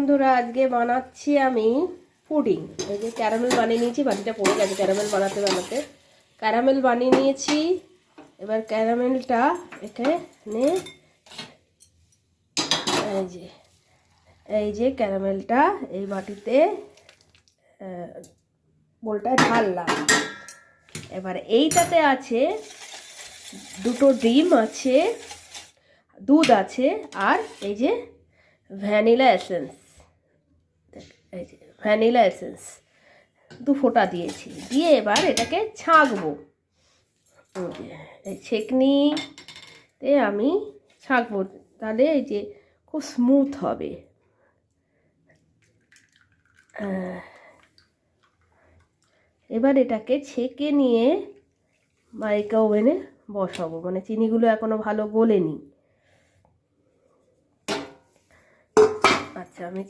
বন্ধুরা আজকে বানাচ্ছি আমি পুডিং। এই যে ক্যারামেল বানিয়ে নিয়েছি, বাটিটা পড়ে গেছে ক্যারামেল বানাতে বানাতে। ক্যারামেল বানিয়ে নিয়েছি, এবার ক্যারামেলটা এখানে এই যে ক্যারামেলটা এই বাটিতে বোলটা ঢাললাম। এবার এইটাতে আছে দুটো ডিম আছে, দুধ আছে, আর এই যে ভ্যানিলা এসেন্স, এই যে ভ্যানিলা এসেন্স 2 ফোঁটা দিয়েছি। দিয়ে এবার এটাকে ছাঁকবো। এই ছেঁকনিতে আমি ছাঁকবো, তাহলে এই যে খুব স্মুথ হবে। এবার এটাকে ছেঁকে নিয়ে মাইক্রো ওভেনে বসাবো, মানে চিনিগুলো এখনো ভালো গলেনি। আচ্ছা, আমি